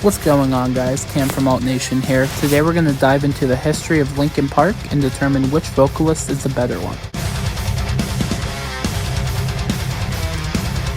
What's going on, guys? Cam from Alt Nation here. Today we're going to dive into the history of Linkin Park and determine which vocalist is the better one.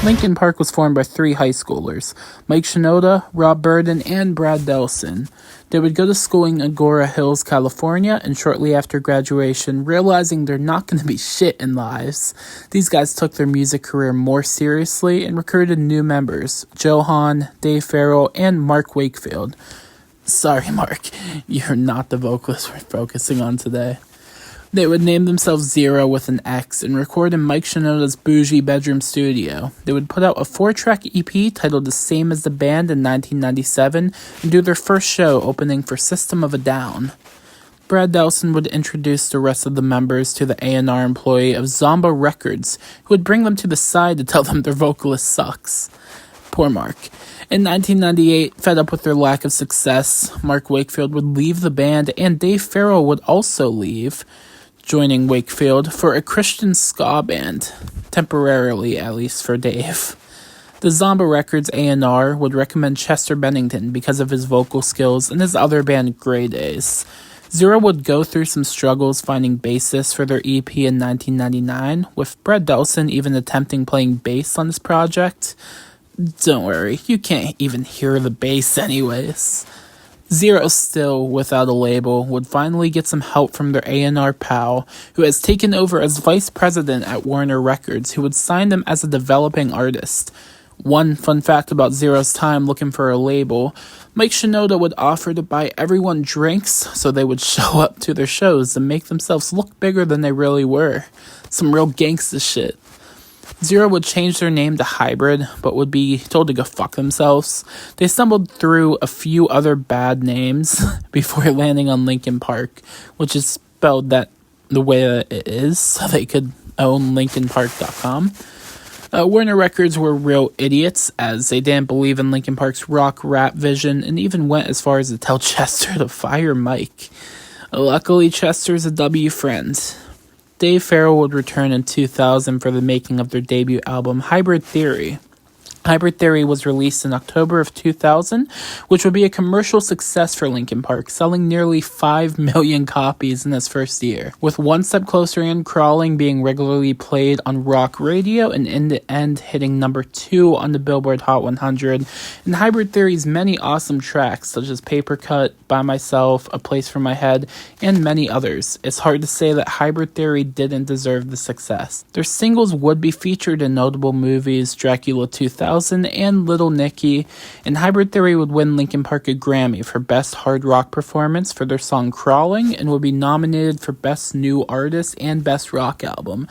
Linkin Park was formed by three high schoolers, Mike Shinoda, Rob Burden, and Brad Delson. They would go to school in Agora Hills, California, and shortly after graduation, realizing they're not going to be shit in lives, these guys took their music career more seriously and recruited new members, Joe Hahn, Dave Farrell, and Mark Wakefield. Sorry, Mark, you're not the vocalist we're focusing on today. They would name themselves Zero with an X and record in Mike Shinoda's bougie bedroom studio. They would put out a 4-track EP titled The Same as the Band in 1997 and do their first show opening for System of a Down. Brad Delson would introduce the rest of the members to the A&R employee of Zomba Records, who would bring them to the side to tell them their vocalist sucks. Poor Mark. In 1998, fed up with their lack of success, Mark Wakefield would leave the band and Dave Farrell would also leave, joining Wakefield for a Christian ska band, temporarily at least for Dave. The Zomba Records A&R would recommend Chester Bennington because of his vocal skills and his other band Grey Days. Zero would go through some struggles finding bassists for their EP in 1999, with Brad Delson even attempting playing bass on this project. Don't worry, you can't even hear the bass anyways. Zero, still without a label, would finally get some help from their A&R pal, who has taken over as vice president at Warner Records, who would sign them as a developing artist. One fun fact about Zero's time looking for a label, Mike Shinoda would offer to buy everyone drinks so they would show up to their shows and make themselves look bigger than they really were. Some real gangsta shit. Zero would change their name to Hybrid, but would be told to go fuck themselves. They stumbled through a few other bad names before landing on Linkin Park, which is spelled that the way that it is, so they could own LinkinPark.com. Warner Records were real idiots, as they didn't believe in Linkin Park's rock rap vision, and even went as far as to tell Chester to fire Mike. Luckily, Chester's a W friend. Dave Farrell would return in 2000 for the making of their debut album, Hybrid Theory. Hybrid Theory was released in October of 2000, which would be a commercial success for Linkin Park, selling nearly 5 million copies in its first year, with One Step Closer and Crawling being regularly played on rock radio and in the end hitting number 2 on the Billboard Hot 100, and Hybrid Theory's many awesome tracks such as Paper Cut, By Myself, A Place for My Head, and many others. It's hard to say that Hybrid Theory didn't deserve the success. Their singles would be featured in notable movies, Dracula 2000, and Little Nicky, and Hybrid Theory would win Linkin Park a Grammy for Best Hard Rock Performance for their song Crawling, and would be nominated for Best New Artist and Best Rock Album,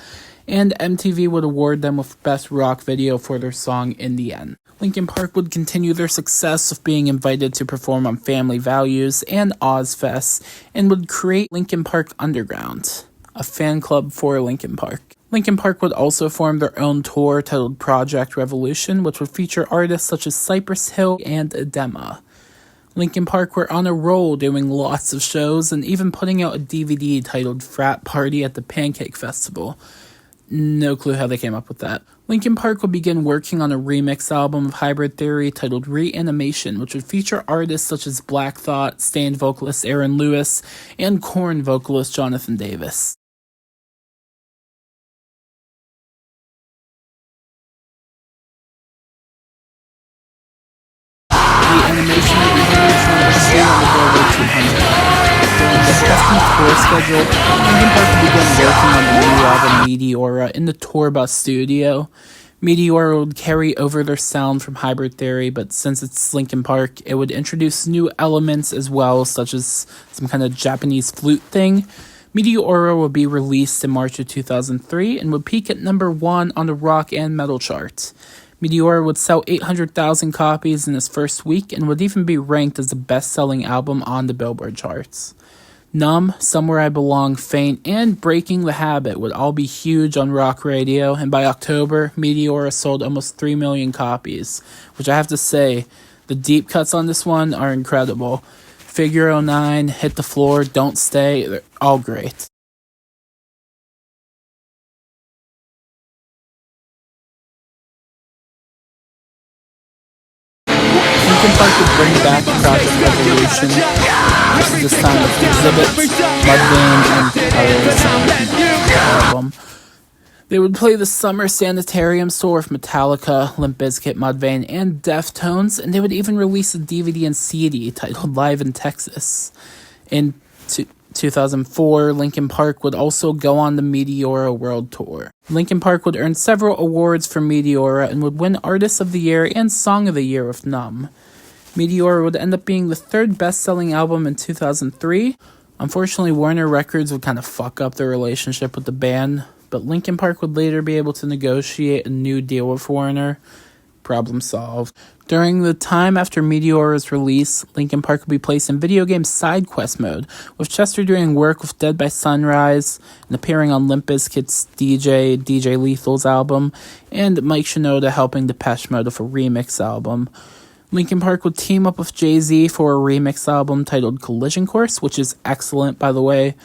and MTV would award them with Best Rock Video for their song In the End. Linkin Park would continue their success of being invited to perform on Family Values and Ozfest, and would create Linkin Park Underground, a fan club for Linkin Park. Linkin Park would also form their own tour titled Project Revolution, which would feature artists such as Cypress Hill and Edema. Linkin Park were on a roll doing lots of shows and even putting out a DVD titled Frat Party at the Pancake Festival. No clue how they came up with that. Linkin Park would begin working on a remix album of Hybrid Theory titled Reanimation, which would feature artists such as Black Thought, Staind vocalist Aaron Lewis, and Korn vocalist Jonathan Davis. Animation would be released number 2 on the Billboard 200. During the custom tour schedule, Linkin Park began working on the new album Meteora in the Tour Bus studio. Meteora would carry over their sound from Hybrid Theory, but since it's Linkin Park, it would introduce new elements as well, such as some kind of Japanese flute thing. Meteora would be released in March of 2003 and would peak at number 1 on the rock and metal charts. Meteora would sell 800,000 copies in its first week and would even be ranked as the best-selling album on the Billboard charts. Numb, Somewhere I Belong, Faint, and Breaking the Habit would all be huge on rock radio, and by October, Meteora sold almost 3 million copies, which I have to say, the deep cuts on this one are incredible. Figure 09, Hit the Floor, Don't Stay, they're all great. Linkin Park would bring back to Project Revolution. This is this time with Exhibit, Mudvayne, and others on the album. They would play the Summer Sanitarium tour with Metallica, Limp Bizkit, Mudvayne, and Deftones, and they would even release a DVD and CD titled Live in Texas. In 2004, Linkin Park would also go on the Meteora World Tour. Linkin Park would earn several awards for Meteora and would win Artist of the Year and Song of the Year with Numb. Meteora would end up being the third best-selling album in 2003. Unfortunately, Warner Records would kind of fuck up their relationship with the band, but Linkin Park would later be able to negotiate a new deal with Warner. Problem solved. During the time after Meteora's release, Linkin Park would be placed in video game side quest mode, with Chester doing work with Dead by Sunrise and appearing on Limp Bizkit's DJ Lethal's album, and Mike Shinoda helping Depeche Mode with a remix album. Linkin Park would team up with Jay-Z for a remix album titled Collision Course, which is excellent, by the way.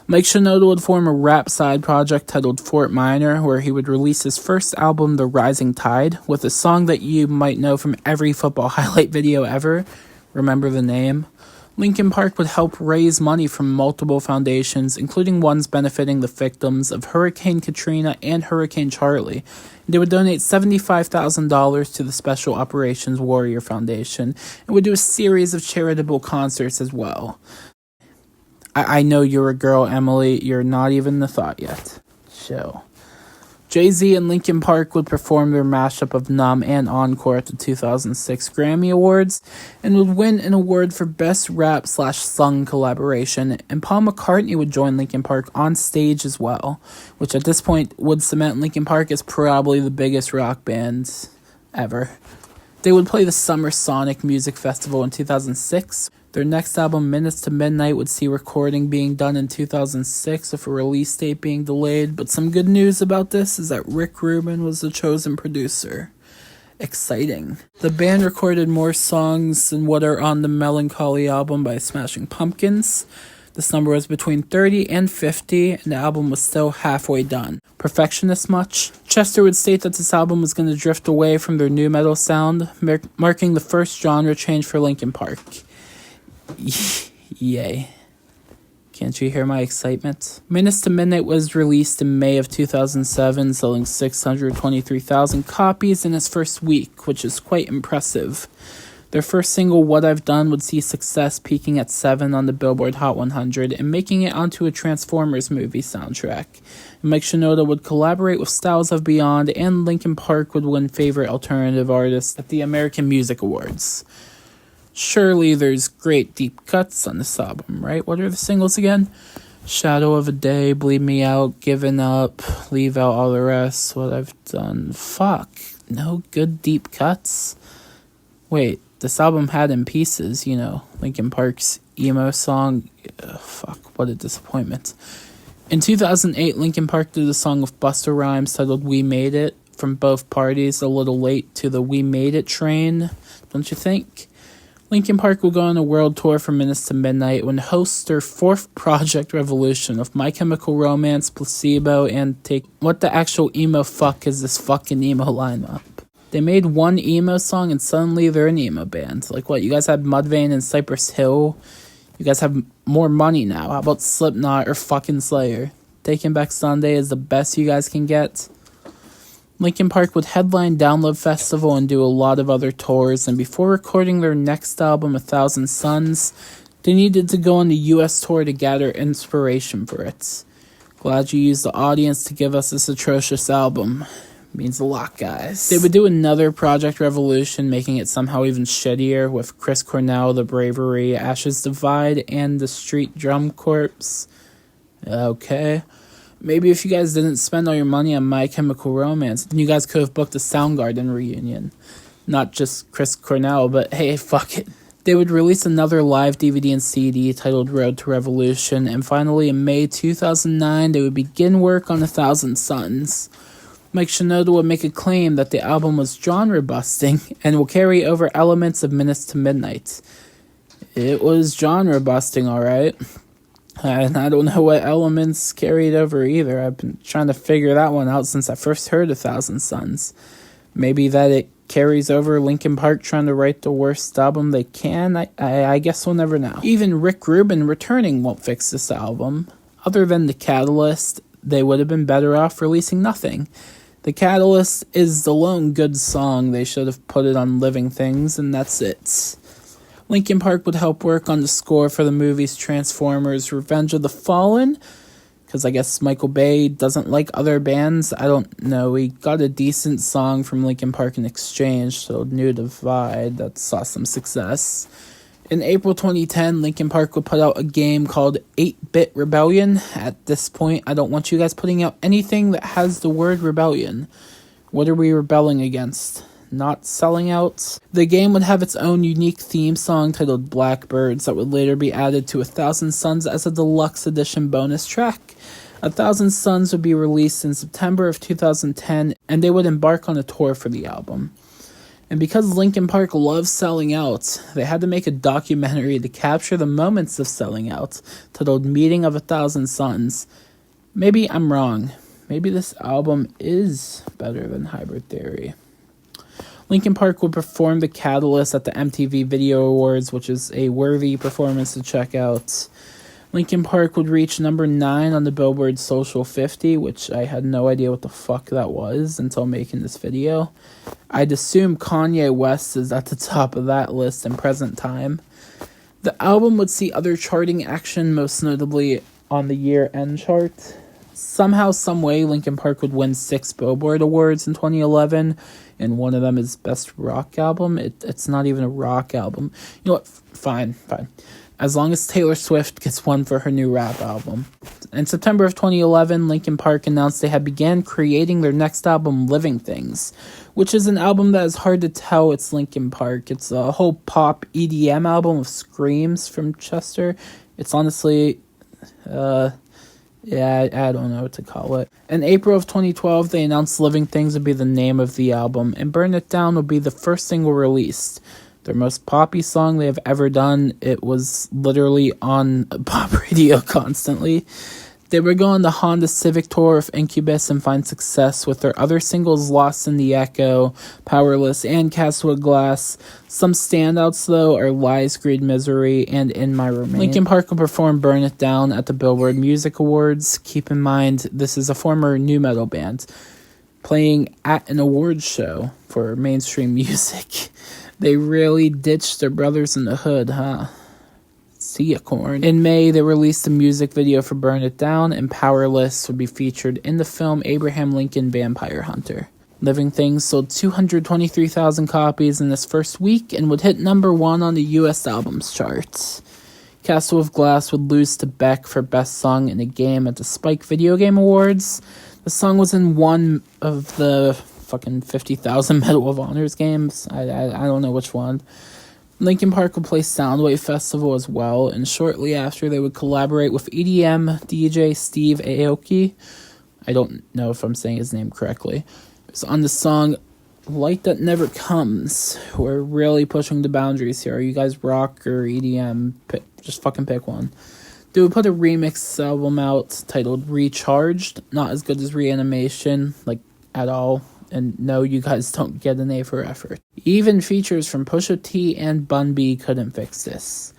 Mike Shinoda would form a rap side project titled Fort Minor, where he would release his first album, The Rising Tide, with a song that you might know from every football highlight video ever. Remember the name? Linkin Park would help raise money from multiple foundations, including ones benefiting the victims of Hurricane Katrina and Hurricane Charlie. They would donate $75,000 to the Special Operations Warrior Foundation and would do a series of charitable concerts as well. I know you're a girl, Emily. You're not even the thought yet. Chill. Jay-Z and Linkin Park would perform their mashup of Numb and Encore at the 2006 Grammy Awards and would win an award for Best Rap/Sung Collaboration, and Paul McCartney would join Linkin Park on stage as well, which at this point would cement Linkin Park as probably the biggest rock band ever. They would play the Summer Sonic Music Festival in 2006. Their next album, Minutes to Midnight, would see recording being done in 2006 with a release date being delayed, but some good news about this is that Rick Rubin was the chosen producer. Exciting. The band recorded more songs than what are on the Melancholy album by Smashing Pumpkins. This number was between 30 and 50, and the album was still halfway done. Perfectionist much? Chester would state that this album was going to drift away from their nu metal sound, marking the first genre change for Linkin Park. Yay. Can't you hear my excitement? Minutes to Midnight was released in May of 2007, selling 623,000 copies in its first week, which is quite impressive. Their first single, What I've Done, would see success, peaking at 7 on the Billboard Hot 100 and making it onto a Transformers movie soundtrack. Mike Shinoda would collaborate with Styles of Beyond, and Linkin Park would win Favorite Alternative Artist at the American Music Awards. Surely there's great deep cuts on this album, right? What are the singles again? Shadow of a Day, Bleed Me Out, Given Up, Leave Out All the Rest, What I've Done. Fuck. No good deep cuts? Wait, this album had In Pieces, Linkin Park's emo song. Fuck, what a disappointment. In 2008, Linkin Park did a song with Busta Rhymes titled We Made It, from both parties, a little late to the We Made It train, don't you think? Linkin Park will go on a world tour for Minutes to Midnight when hosts their fourth Project Revolution of My Chemical Romance, Placebo, and Take... What the actual emo fuck is this fucking emo lineup? They made one emo song and suddenly they're an emo band. Like what, you guys had Mudvayne and Cypress Hill? You guys have more money now. How about Slipknot or fucking Slayer? Taking Back Sunday is the best you guys can get. Linkin Park would headline Download Festival and do a lot of other tours, and before recording their next album, 1,000 Suns, they needed to go on the US tour to gather inspiration for it. Glad you used the audience to give us this atrocious album. Means a lot, guys. They would do another Project Revolution, making it somehow even shittier, with Chris Cornell, The Bravery, Ashes Divide, and The Street Drum Corps. Okay. Maybe if you guys didn't spend all your money on My Chemical Romance, then you guys could have booked a Soundgarden reunion. Not just Chris Cornell, but hey, fuck it. They would release another live DVD and CD titled Road to Revolution, and finally in May 2009, they would begin work on 1,000 Suns. Mike Shinoda would make a claim that the album was genre-busting and will carry over elements of Minutes to Midnight. It was genre-busting, alright. And I don't know what elements carried over either. I've been trying to figure that one out since I first heard 1,000 Suns. Maybe that it carries over Linkin Park trying to write the worst album they can, I guess we'll never know. Even Rick Rubin returning won't fix this album. Other than The Catalyst, they would have been better off releasing nothing. The Catalyst is the lone good song. They should have put it on Living Things, and that's it. Linkin Park would help work on the score for the movies Transformers: Revenge of the Fallen, because I guess Michael Bay doesn't like other bands. I don't know. We got a decent song from Linkin Park in exchange, so New Divide, that saw some success. In April 2010, Linkin Park would put out a game called 8-Bit Rebellion. At this point, I don't want you guys putting out anything that has the word rebellion. What are we rebelling against? Not selling out? The game would have its own unique theme song titled Blackbirds that would later be added to 1,000 Suns as a deluxe edition bonus track. 1,000 Suns would be released in September of 2010, and they would embark on a tour for the album. And because Linkin Park loves selling out, they had to make a documentary to capture the moments of selling out, titled Meeting of 1,000 Suns. Maybe I'm wrong. Maybe this album is better than Hybrid Theory. Linkin Park would perform The Catalyst at the MTV Video Awards, which is a worthy performance to check out. Linkin Park would reach number 9 on the Billboard Social 50, which I had no idea what the fuck that was until making this video. I'd assume Kanye West is at the top of that list in present time. The album would see other charting action, most notably on the year-end chart. Somehow, someway, Linkin Park would win 6 Billboard Awards in 2011, and one of them is Best Rock Album. It's not even a rock album. You know what? Fine. As long as Taylor Swift gets one for her new rap album. In September of 2011, Linkin Park announced they had began creating their next album, Living Things, which is an album that is hard to tell it's Linkin Park. It's a whole pop EDM album of screams from Chester. It's honestly... I don't know what to call it. In April of 2012, they announced Living Things would be the name of the album, and Burn It Down would be the first single released. Their most poppy song they have ever done. It was literally on pop radio constantly. They would go on the Honda Civic tour of Incubus and find success with their other singles Lost in the Echo, Powerless, and Castlewood Glass. Some standouts, though, are Lies, Greed, Misery, and In My Remain. Linkin Park will perform Burn It Down at the Billboard Music Awards. Keep in mind, this is a former nu metal band playing at an awards show for mainstream music. They really ditched their brothers in the hood, huh? See ya, Korn. In May, they released a music video for Burn It Down, and Powerless would be featured in the film Abraham Lincoln Vampire Hunter. Living Things sold 223,000 copies in its first week and would hit number 1 on the US albums charts. Castle of Glass would lose to Beck for Best Song in a Game at the Spike Video Game Awards. The song was in one of the fucking 50,000 Medal of Honors games. I don't know which one. Linkin Park would play Soundwave Festival as well, and shortly after they would collaborate with EDM DJ Steve Aoki. I don't know if I'm saying his name correctly. It was on the song Light That Never Comes. We're really pushing the boundaries here. Are you guys rock or EDM? Just fucking pick one. They would put a remix album out titled Recharged. Not as good as Reanimation, like, at all. And no, you guys don't get an A for effort. Even features from Pusha T and Bun B couldn't fix this.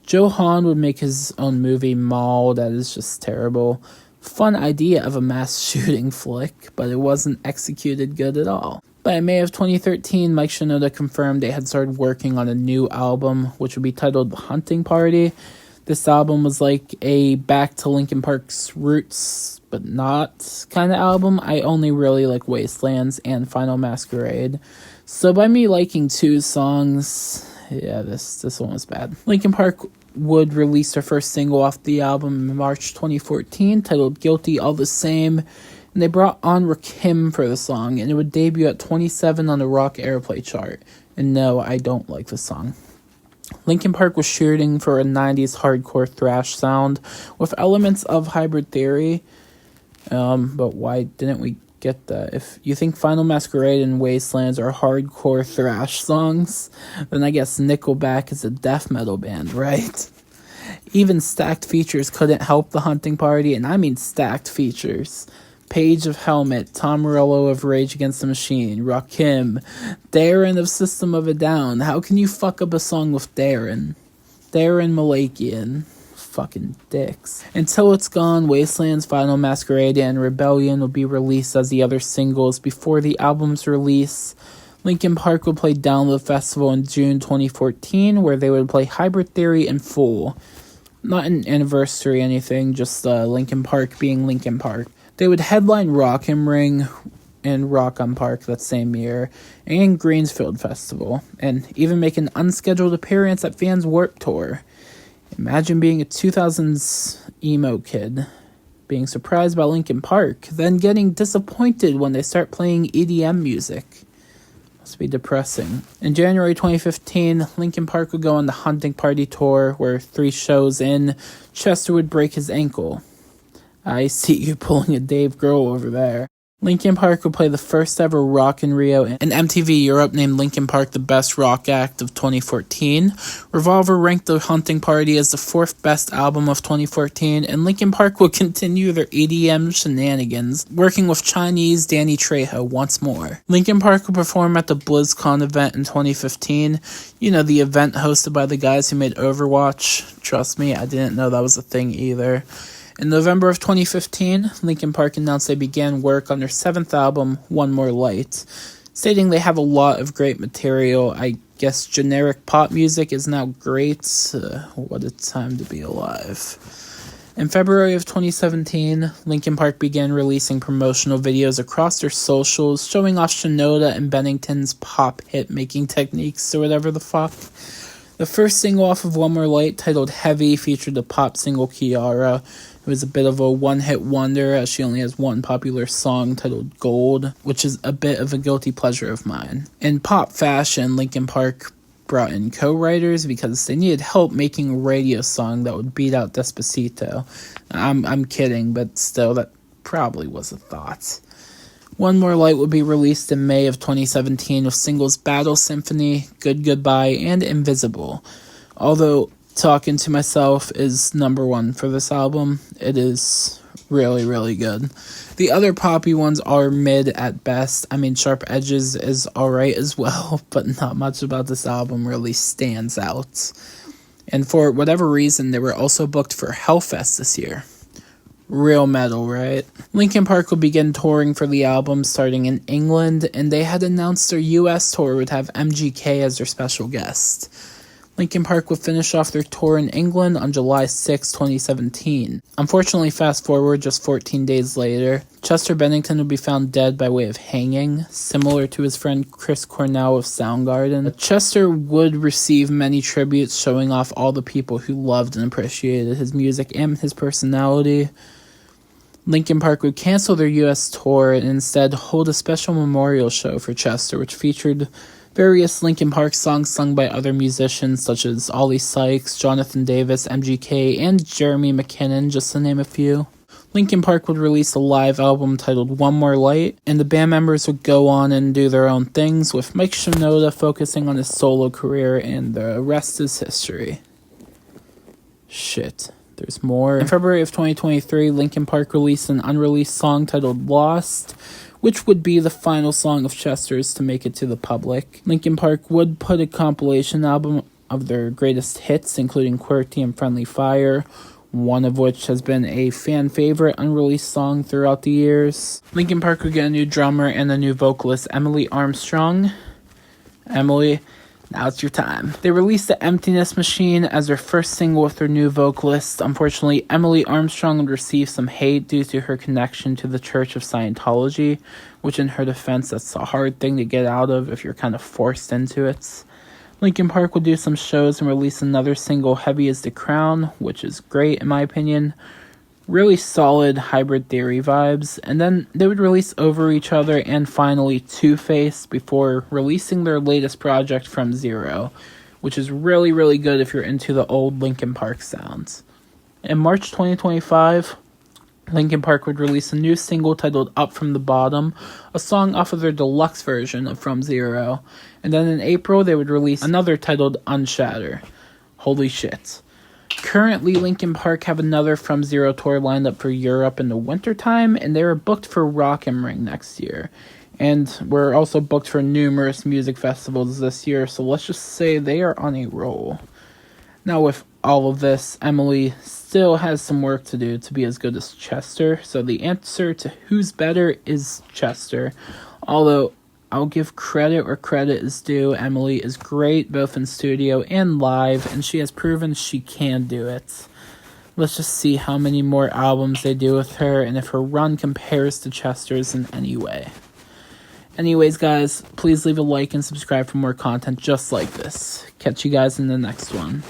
Joe Hahn would make his own movie, Maul, that is just terrible. Fun idea of a mass shooting flick, but it wasn't executed good at all. By May of 2013, Mike Shinoda confirmed they had started working on a new album, which would be titled The Hunting Party. This album was like a back to Linkin Park's roots, but not kind of album. I only really like Wastelands and Final Masquerade. So by me liking 2 songs, yeah, this one was bad. Linkin Park would release their first single off the album in March 2014, titled Guilty All the Same, and they brought on Rakim for the song, and it would debut at 27 on the Rock Airplay chart. And no, I don't like the song. Linkin Park was shooting for a 90s hardcore thrash sound with elements of Hybrid Theory, but why didn't we get that? If you think Final Masquerade and Wastelands are hardcore thrash songs, then I guess Nickelback is a death metal band, right? Even Stacked Features couldn't help The Hunting Party, and I mean stacked features. Page of Helmet, Tom Morello of Rage Against the Machine, Rakim, Darren of System of a Down. How can you fuck up a song with Darren? Darren Malakian. Fucking dicks. Until It's Gone, Wasteland's Final Masquerade, and Rebellion will be released as the other singles before the album's release. Linkin Park would play Download Festival in June 2014, where they would play Hybrid Theory in full. Not an anniversary or anything, just Linkin Park being Linkin Park. They would headline Rock am Ring and Rock on Park that same year, and Greensfield Festival, and even make an unscheduled appearance at Vans Warped Tour. Imagine being a 2000s emo kid, being surprised by Linkin Park, then getting disappointed when they start playing EDM music. Must be depressing. In January 2015, Linkin Park would go on the Hunting Party tour, where 3 shows in, Chester would break his ankle. I see you pulling a Dave Grohl over there. Linkin Park would play the first ever Rock in Rio, and MTV Europe named Linkin Park the best rock act of 2014. Revolver ranked the Hunting Party as the 4th best album of 2014, and Linkin Park will continue their EDM shenanigans, working with Chinese Danny Trejo once more. Linkin Park will perform at the BlizzCon event in 2015. You know, the event hosted by the guys who made Overwatch. Trust me, I didn't know that was a thing either. In November of 2015, Linkin Park announced they began work on their 7th album, One More Light, stating they have a lot of great material. I guess generic pop music is now great. What a time to be alive. In February of 2017, Linkin Park began releasing promotional videos across their socials, showing off Shinoda and Bennington's pop hit-making techniques or whatever the fuck. The first single off of One More Light, titled Heavy, featured the pop single Kiara. It was a bit of a one-hit wonder, as she only has one popular song titled Gold, which is a bit of a guilty pleasure of mine. In pop fashion, Linkin Park brought in co-writers because they needed help making a radio song that would beat out Despacito. I'm kidding, but still, that probably was a thought. One More Light would be released in May of 2017 with singles Battle Symphony, Good Goodbye, and Invisible. Although Talking to Myself is number 1 for this album, it is really, really good. The other poppy ones are mid at best. I mean, Sharp Edges is alright as well, but not much about this album really stands out. And for whatever reason, they were also booked for Hellfest this year. Real metal, right? Linkin Park will begin touring for the album starting in England, and they had announced their US tour would have MGK as their special guest. Linkin Park would finish off their tour in England on July 6, 2017. Unfortunately, fast forward just 14 days later, Chester Bennington would be found dead by way of hanging, similar to his friend Chris Cornell of Soundgarden. Chester would receive many tributes showing off all the people who loved and appreciated his music and his personality. Linkin Park would cancel their US tour and instead hold a special memorial show for Chester, which featured various Linkin Park songs sung by other musicians such as Ollie Sykes, Jonathan Davis, MGK, and Jeremy McKinnon, just to name a few. Linkin Park would release a live album titled One More Light, and the band members would go on and do their own things, with Mike Shinoda focusing on his solo career, and the rest is history. Shit. There's more. In February of 2023, Linkin Park released an unreleased song titled Lost, which would be the final song of Chester's to make it to the public. Linkin Park would put a compilation album of their greatest hits, including Quirky and Friendly Fire, one of which has been a fan favorite unreleased song throughout the years. Linkin Park would get a new drummer and a new vocalist, Emily Armstrong. Emily, now it's your time. They released The Emptiness Machine as their first single with their new vocalist. Unfortunately, Emily Armstrong would receive some hate due to her connection to the Church of Scientology, which in her defense, that's a hard thing to get out of if you're kind of forced into it. Linkin Park would do some shows and release another single, Heavy as the Crown, which is great in my opinion. Really solid Hybrid Theory vibes, and then they would release Over Each Other and finally Two-Face before releasing their latest project, From Zero, which is really, really good if you're into the old Linkin Park sounds. In March 2025, Linkin Park would release a new single titled Up From the Bottom, a song off of their deluxe version of From Zero, and then in April they would release another titled Unshatter. Holy shit. Currently, Linkin Park have another From Zero tour lined up for Europe in the wintertime, and they were booked for Rock am Ring next year. And we're also booked for numerous music festivals this year, so let's just say they are on a roll. Now, with all of this, Emily still has some work to do to be as good as Chester, so the answer to who's better is Chester. Although, I'll give credit where credit is due. Emily is great, both in studio and live, and she has proven she can do it. Let's just see how many more albums they do with her, and if her run compares to Chester's in any way. Anyways, guys, please leave a like and subscribe for more content just like this. Catch you guys in the next one.